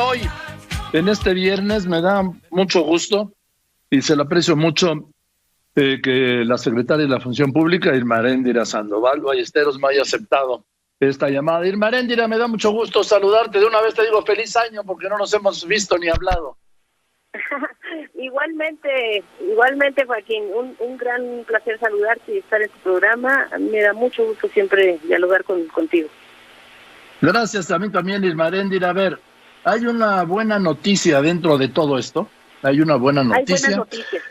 Hoy, en este viernes, me da mucho gusto y se lo aprecio mucho que la secretaria de la Función Pública, Irma Heréndira Sandoval Ballesteros, me haya aceptado esta llamada. Irma Heréndira, me da mucho gusto saludarte. De una vez te digo feliz año porque no nos hemos visto ni hablado. Igualmente, Joaquín, un gran placer saludarte y estar en tu programa. A mí me da mucho gusto siempre dialogar contigo. Gracias, a mí también, Irma Heréndira. A ver, hay una buena noticia dentro de todo esto. Hay una buena noticia. Hay buenas noticias.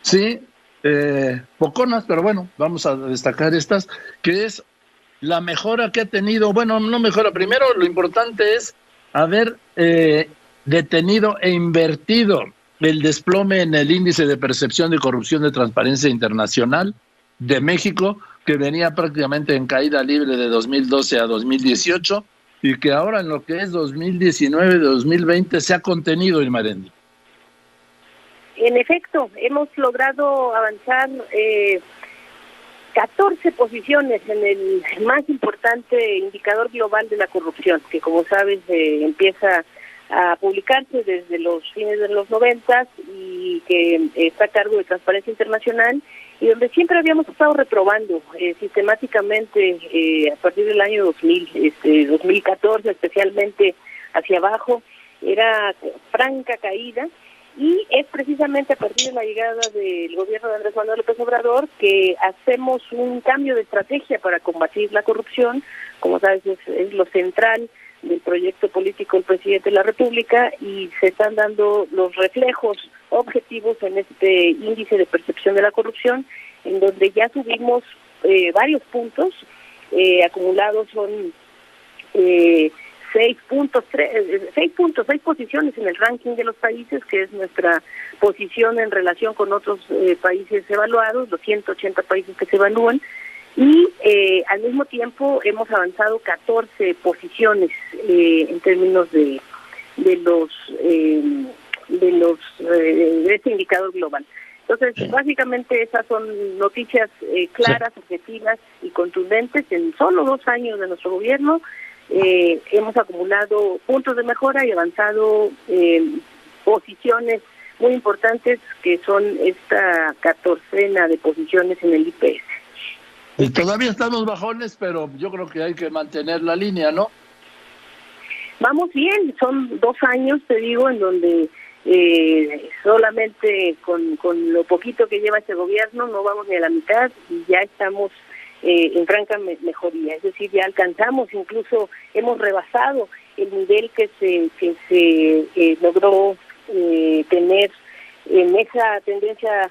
Sí, poconas, pero bueno, vamos a destacar estas, que es la mejora que ha tenido. Bueno, no mejora. Primero, lo importante es haber detenido e invertido el desplome en el índice de percepción de corrupción de Transparencia Internacional de México, que venía prácticamente en caída libre de 2012 a 2018 y que ahora en lo que es 2019-2020 se ha contenido, Irma Heréndira. En efecto, hemos logrado avanzar 14 posiciones en el más importante indicador global de la corrupción, que como sabes empieza a publicarse desde los fines de los 90 y que está a cargo de Transparencia Internacional, y donde siempre habíamos estado reprobando sistemáticamente a partir del año 2014 especialmente hacia abajo. Era franca caída, y es precisamente a partir de la llegada del gobierno de Andrés Manuel López Obrador que hacemos un cambio de estrategia para combatir la corrupción. Como sabes, es lo central del proyecto político del presidente de la República, y se están dando los reflejos objetivos en este índice de percepción de la corrupción, en donde ya subimos varios puntos, acumulados son 6 posiciones en el ranking de los países, que es nuestra posición en relación con otros países evaluados, los 180 países que se evalúan, y al mismo tiempo hemos avanzado 14 posiciones en términos de este indicador global. Entonces, básicamente esas son noticias claras, objetivas y contundentes. En solo 2 años de nuestro gobierno hemos acumulado puntos de mejora y avanzado posiciones muy importantes, que son esta 14ª de posiciones en el IPS. Y todavía estamos bajones, pero yo creo que hay que mantener la línea, ¿no? Vamos bien, son 2 años, te digo, en donde solamente con lo poquito que lleva este gobierno no vamos ni a la mitad, y ya estamos en franca mejoría. Es decir, ya alcanzamos, incluso hemos rebasado el nivel que se logró tener en esa tendencia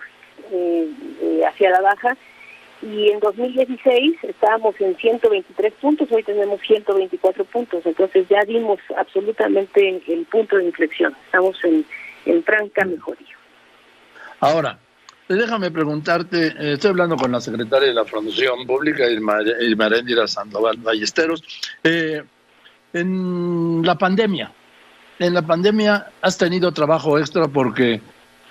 hacia la baja. Y en 2016 estábamos en 123 puntos, hoy tenemos 124 puntos, entonces ya dimos absolutamente el punto de inflexión, estamos en franca mejoría. Ahora, déjame preguntarte, estoy hablando con la secretaria de la Función Pública, Irma Heréndira Sandoval Ballesteros. En la pandemia has tenido trabajo extra porque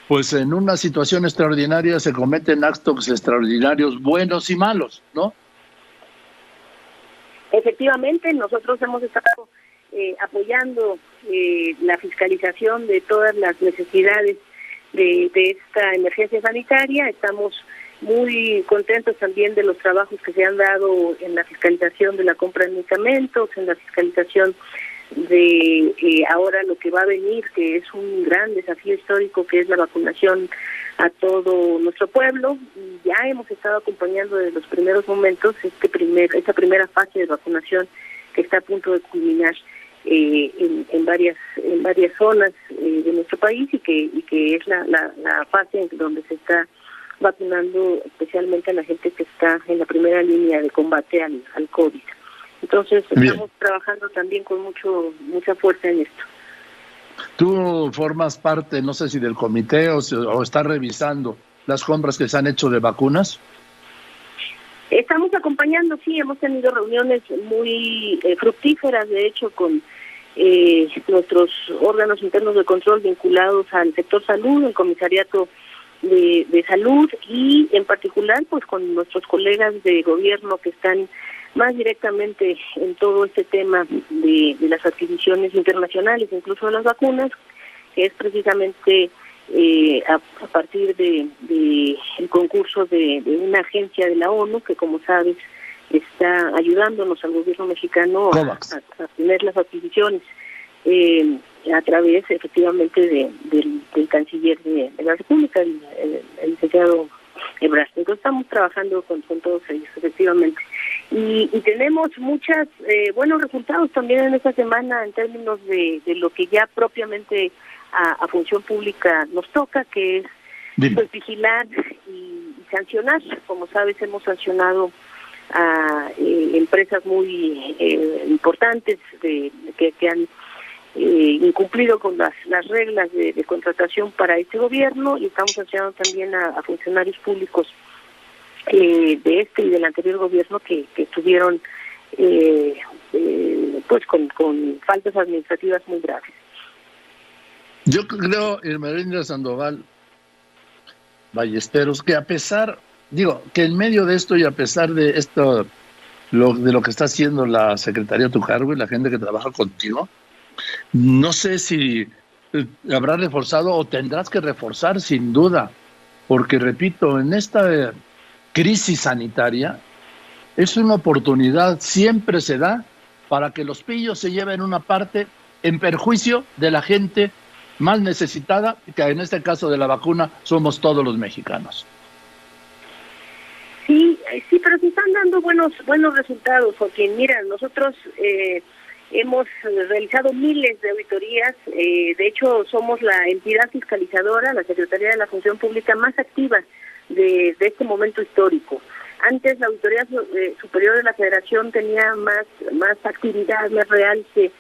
pues en una situación extraordinaria se cometen actos extraordinarios buenos y malos, ¿no? Efectivamente, nosotros hemos estado apoyando la fiscalización de todas las necesidades de esta emergencia sanitaria. Estamos muy contentos también de los trabajos que se han dado en la fiscalización de la compra de medicamentos, en la fiscalización de ahora lo que va a venir, que es un gran desafío histórico, que es la vacunación a todo nuestro pueblo. Y ya hemos estado acompañando desde los primeros momentos esta primera fase de vacunación, que está a punto de culminar en varias zonas de nuestro país, y que es la fase en donde se está vacunando especialmente a la gente que está en la primera línea de combate al COVID. Entonces estamos trabajando también con mucha fuerza en esto. Tú formas parte, no sé si del comité o estás revisando las compras que se han hecho de vacunas. Estamos acompañando, sí, hemos tenido reuniones muy fructíferas, de hecho, con nuestros órganos internos de control vinculados al sector salud, el comisariato de salud, y en particular pues con nuestros colegas de gobierno que están más directamente en todo este tema de las adquisiciones internacionales, incluso de las vacunas, que es precisamente a partir de el concurso de una agencia de la ONU que, como sabes, está ayudándonos al gobierno mexicano a tener las adquisiciones a través efectivamente del canciller de la República, el licenciado Ebrard. Entonces estamos trabajando con todos ellos, efectivamente. Y tenemos muchos buenos resultados también en esta semana en términos de lo que ya propiamente a función pública nos toca, que es pues, vigilar y sancionar. Como sabes, hemos sancionado a empresas muy importantes que han incumplido con las reglas de contratación para este gobierno, y estamos sancionando también a funcionarios públicos de este y del anterior gobierno que estuvieron pues con faltas administrativas muy graves. Yo creo, Ermendira Sandoval Ballesteros, que a pesar, que en medio de esto y a pesar de esto, de lo que está haciendo la Secretaría a tu cargo y la gente que trabaja contigo, no sé si habrás reforzado o tendrás que reforzar sin duda, porque repito, en esta crisis sanitaria es una oportunidad, siempre se da para que los pillos se lleven una parte en perjuicio de la gente más necesitada, que en este caso de la vacuna somos todos los mexicanos. Sí, pero se están dando buenos resultados, porque mira, nosotros hemos realizado miles de auditorías, de hecho somos la entidad fiscalizadora, la Secretaría de la Función Pública más activa de este momento histórico. Antes la Auditoría Superior de la Federación tenía más actividad, más real que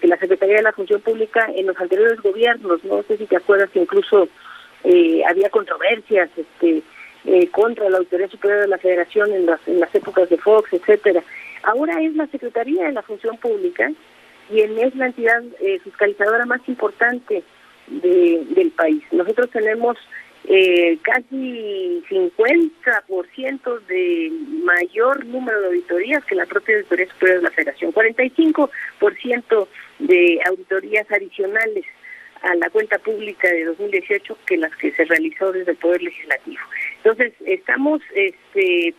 la Secretaría de la Función Pública en los anteriores gobiernos. No sé si te acuerdas que incluso había controversias contra la Auditoría Superior de la Federación en las épocas de Fox, etcétera. Ahora es la Secretaría de la Función Pública quien es la entidad fiscalizadora más importante del país. Nosotros tenemos casi 50% de mayor número de auditorías que la propia Auditoría Superior de la Federación, 45% de auditorías adicionales a la cuenta pública de 2018 que las que se realizó desde el Poder Legislativo. Entonces, estamos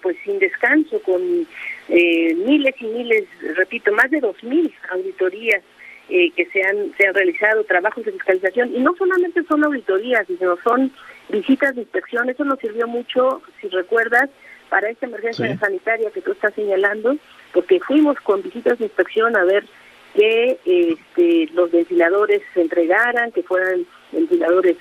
pues sin descanso con miles y miles, repito, más de 2,000 auditorías que se han realizado, trabajos de fiscalización, y no solamente son auditorías, sino son visitas de inspección. Eso nos sirvió mucho, si recuerdas, para esta emergencia sanitaria que tú estás señalando, porque fuimos con visitas de inspección a ver que los ventiladores se entregaran, que fueran ventiladores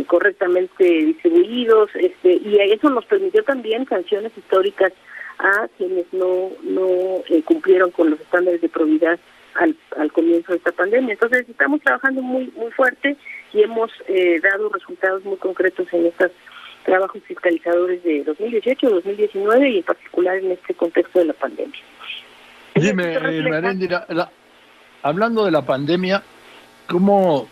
correctamente distribuidos, y eso nos permitió también sanciones históricas a quienes no cumplieron con los estándares de probidad al comienzo de esta pandemia. Entonces estamos trabajando muy muy fuerte y hemos dado resultados muy concretos en estos trabajos fiscalizadores de 2018, 2019 y en particular en este contexto de la pandemia. Dime, Ermendira, hablando de la pandemia, ¿cómo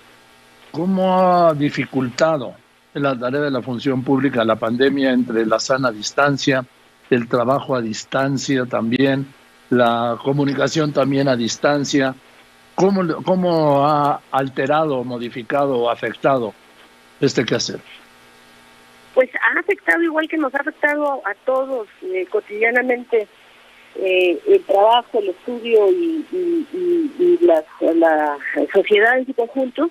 ha dificultado la tarea de la función pública la pandemia entre la sana distancia, el trabajo a distancia también, la comunicación también a distancia? ¿Cómo ha alterado, modificado o afectado este quehacer? Pues ha afectado igual que nos ha afectado a todos cotidianamente el trabajo, el estudio y la sociedad en su conjunto,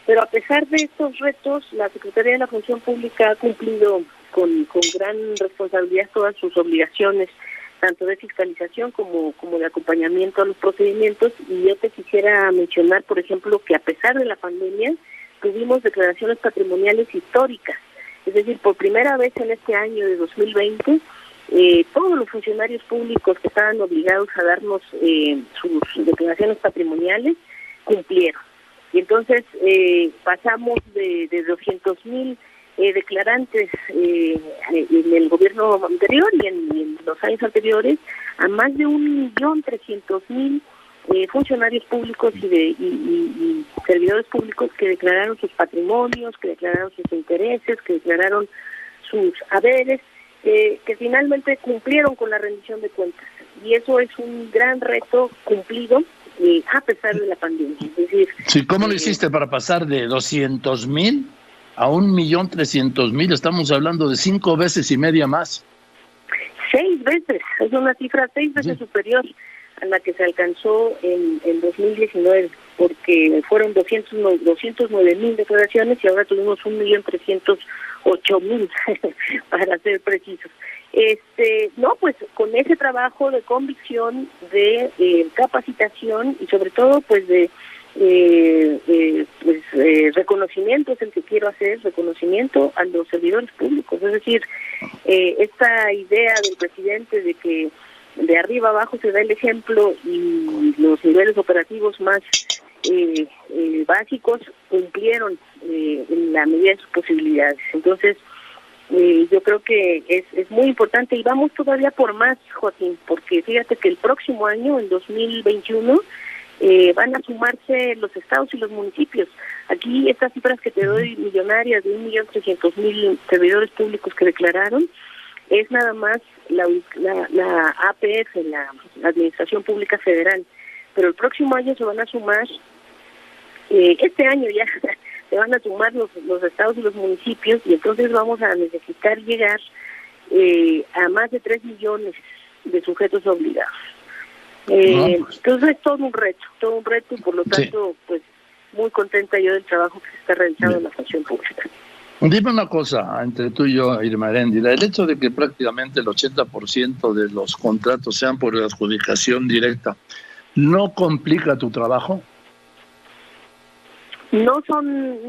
pero a pesar de estos retos, la Secretaría de la Función Pública ha cumplido con gran responsabilidad todas sus obligaciones, tanto de fiscalización como de acompañamiento a los procedimientos. Y yo te quisiera mencionar, por ejemplo, que a pesar de la pandemia, tuvimos declaraciones patrimoniales históricas. Es decir, por primera vez en este año de 2020, todos los funcionarios públicos que estaban obligados a darnos sus declaraciones patrimoniales cumplieron. Y entonces pasamos de 200,000 declarantes en el gobierno anterior y en los años anteriores a más de 1.300.000 funcionarios públicos y servidores públicos que declararon sus patrimonios, que declararon sus intereses, que declararon sus haberes, que finalmente cumplieron con la rendición de cuentas. Y eso es un gran reto cumplido a pesar de la pandemia. Es decir, sí, ¿cómo lo hiciste para pasar de 200,000 a 1,300,000? Estamos hablando de 5 veces y media más. 6 veces, es una cifra 6 veces superior a la que se alcanzó en 2019, porque fueron 209,000 declaraciones y ahora tuvimos 1,308,000 para ser precisos. No, pues con ese trabajo de convicción, de capacitación y sobre todo pues de reconocimiento es el que quiero hacer, reconocimiento a los servidores públicos, es decir, esta idea del presidente de que de arriba abajo se da el ejemplo y los niveles operativos más básicos cumplieron en la medida de sus posibilidades. Entonces, yo creo que es muy importante y vamos todavía por más, Joaquín, porque fíjate que el próximo año, en 2021, van a sumarse los estados y los municipios. Aquí estas cifras que te doy millonarias de 1,300,000 servidores públicos que declararon, es nada más la APF, la Administración Pública Federal. Pero el próximo año se van a sumar, este año ya se van a sumar los estados y los municipios, y entonces vamos a necesitar llegar a más de 3 millones de sujetos obligados. Entonces es todo un reto, y por lo tanto, pues muy contenta yo del trabajo que se está realizando en la función pública. Dime una cosa, entre tú y yo, Irma Heréndira, el hecho de que prácticamente el 80% de los contratos sean por adjudicación directa, ¿no complica tu trabajo? No son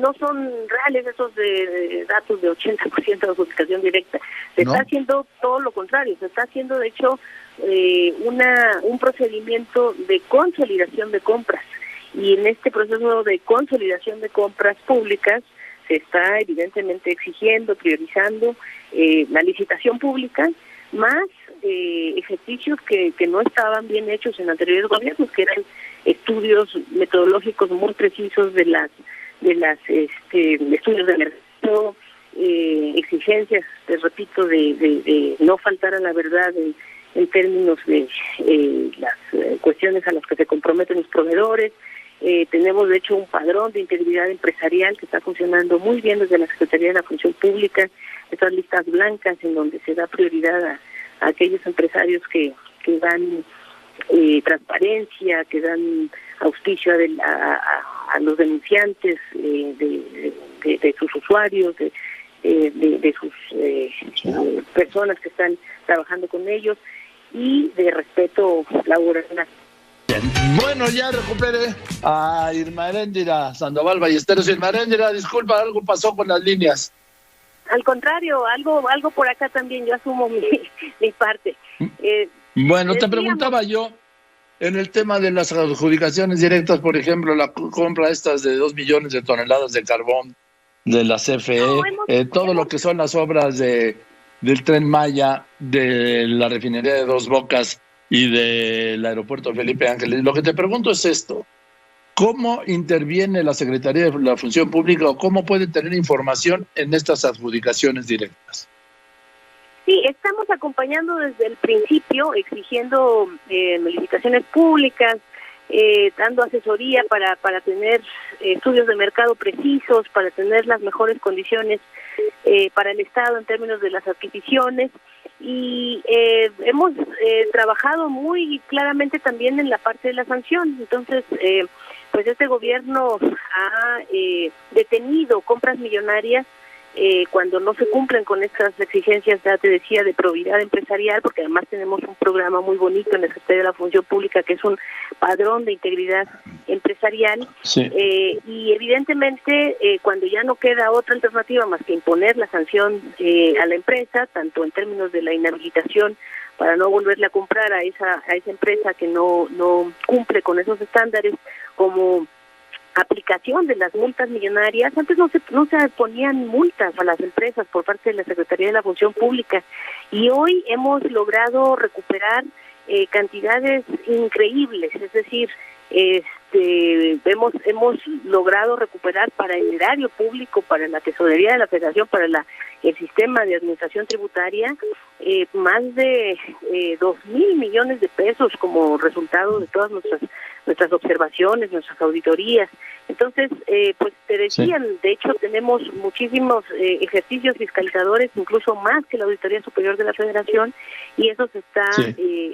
reales esos de datos de 80% de adjudicación directa. Se está haciendo todo lo contrario, se está haciendo de hecho un procedimiento de consolidación de compras, y en este proceso de consolidación de compras públicas se está evidentemente exigiendo, priorizando la licitación pública, más ejercicios que no estaban bien hechos en anteriores gobiernos, que eran estudios metodológicos muy precisos de las estudios de mercado, exigencias, te repito, de no faltar a la verdad en términos de las cuestiones a las que se comprometen los proveedores. Tenemos de hecho un padrón de integridad empresarial que está funcionando muy bien desde la Secretaría de la Función Pública, estas listas blancas en donde se da prioridad a aquellos empresarios que dan transparencia, que dan auspicio a los denunciantes de sus usuarios, de sus personas que están trabajando con ellos, y de respeto laboral. Bueno, ya recuperé a Irma Heréndira Sandoval Ballesteros. Irma Heréndira, disculpa, algo pasó con las líneas. Al contrario, algo por acá también, yo asumo mi parte. Bueno, te preguntaba yo, en el tema de las adjudicaciones directas, por ejemplo, la compra estas de 2 millones de toneladas de carbón de la CFE, todo lo que son las obras del Tren Maya, de la refinería de Dos Bocas y del aeropuerto Felipe Ángeles. Lo que te pregunto es esto: ¿cómo interviene la Secretaría de la Función Pública o cómo puede tener información en estas adjudicaciones directas? Sí, estamos acompañando desde el principio, exigiendo licitaciones públicas, dando asesoría para tener estudios de mercado precisos, para tener las mejores condiciones para el Estado en términos de las adquisiciones, y hemos trabajado muy claramente también en la parte de la sanción. Entonces, pues este gobierno ha detenido compras millonarias cuando no se cumplen con estas exigencias, ya te decía, de probidad empresarial, porque además tenemos un programa muy bonito en la Secretaría de la Función Pública que es un padrón de integridad empresarial. Sí. Y evidentemente cuando ya no queda otra alternativa más que imponer la sanción a la empresa, tanto en términos de la inhabilitación para no volverle a comprar a esa empresa que no cumple con esos estándares, como aplicación de las multas millonarias. Antes no se ponían multas a las empresas por parte de la Secretaría de la Función Pública, y hoy hemos logrado recuperar cantidades increíbles, es decir, Hemos logrado recuperar para el erario público, para la tesorería de la Federación, para el sistema de administración tributaria, más de 2,000 millones de pesos como resultado de todas nuestras observaciones, nuestras auditorías. Entonces, pues te decían, sí. De hecho tenemos muchísimos ejercicios fiscalizadores, incluso más que la Auditoría Superior de la Federación, y eso se está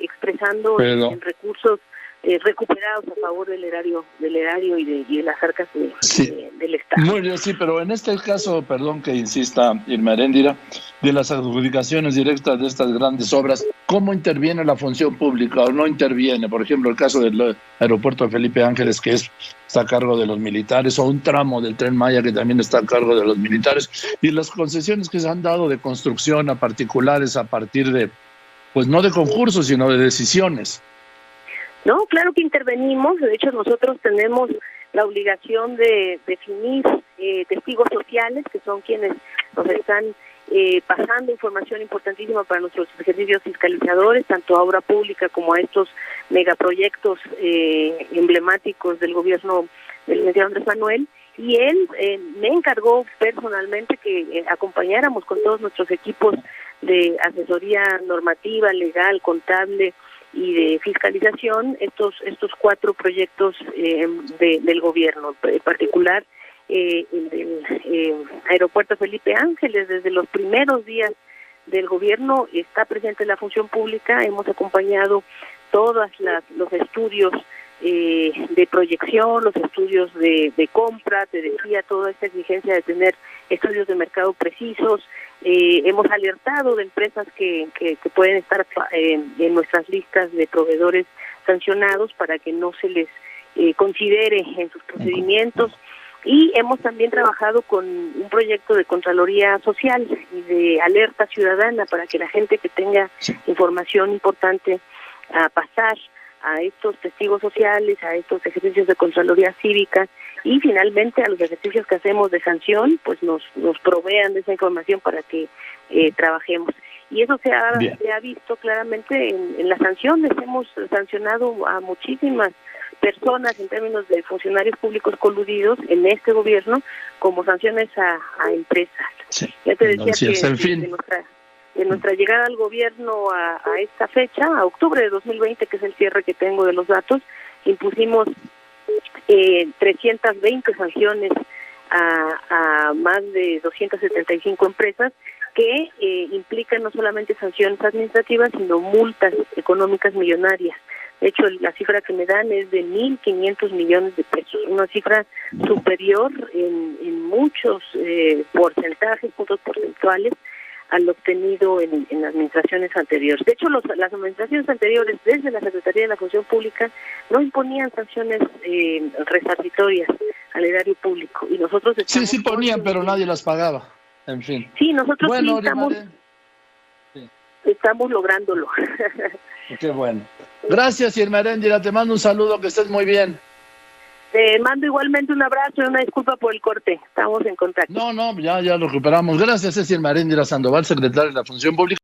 expresando en recursos recuperados a favor del erario y de las arcas del Estado. Muy bien, sí, pero en este caso, perdón que insista, Irma Heréndira, de las adjudicaciones directas de estas grandes obras, ¿cómo interviene la función pública o no interviene? Por ejemplo, el caso del aeropuerto de Felipe Ángeles, que está a cargo de los militares, o un tramo del Tren Maya que también está a cargo de los militares, y las concesiones que se han dado de construcción a particulares a partir de, pues no de concursos, sino de decisiones. No, claro que intervenimos. De hecho, nosotros tenemos la obligación de definir testigos sociales, que son quienes nos están pasando información importantísima para nuestros ejercicios fiscalizadores, tanto a obra pública como a estos megaproyectos emblemáticos del gobierno del licenciado Andrés Manuel. Y él me encargó personalmente que acompañáramos con todos nuestros equipos de asesoría normativa, legal, contable y de fiscalización estos 4 proyectos del gobierno, en particular el del aeropuerto Felipe Ángeles. Desde los primeros días del gobierno está presente la función pública. Hemos acompañado todos los estudios de proyección, los estudios de compra, te decía, toda esta exigencia de tener estudios de mercado precisos. Hemos alertado de empresas que pueden estar en nuestras listas de proveedores sancionados para que no se les considere en sus procedimientos, y hemos también trabajado con un proyecto de Contraloría Social y de alerta ciudadana para que la gente que tenga información importante a pasar a estos testigos sociales, a estos ejercicios de Contraloría Cívica y finalmente a los ejercicios que hacemos de sanción, pues nos provean de esa información para que trabajemos. Y eso se ha visto claramente en las sanciones. Hemos sancionado a muchísimas personas en términos de funcionarios públicos coludidos en este gobierno como sanciones a empresas. Sí. Ya te decía de nuestra llegada al gobierno a esta fecha, a octubre de 2020, que es el cierre que tengo de los datos, impusimos 320 sanciones a más de 275 empresas que implican no solamente sanciones administrativas, sino multas económicas millonarias. De hecho, la cifra que me dan es de 1.500 millones de pesos, una cifra superior en muchos porcentajes, puntos porcentuales, al obtenido en administraciones anteriores. De hecho, las administraciones anteriores, desde la Secretaría de la Función Pública, no imponían sanciones resarcitorias al erario público. Y nosotros sí ponían, pero nadie las pagaba. En fin. Sí, nosotros estamos lográndolo. Qué bueno. Gracias, Irma Heréndira. Te mando un saludo, que estés muy bien. Te mando igualmente un abrazo y una disculpa por el corte. Estamos en contacto. No, ya lo recuperamos. Gracias, Irma Heréndira Sandoval, secretaria de la Función Pública.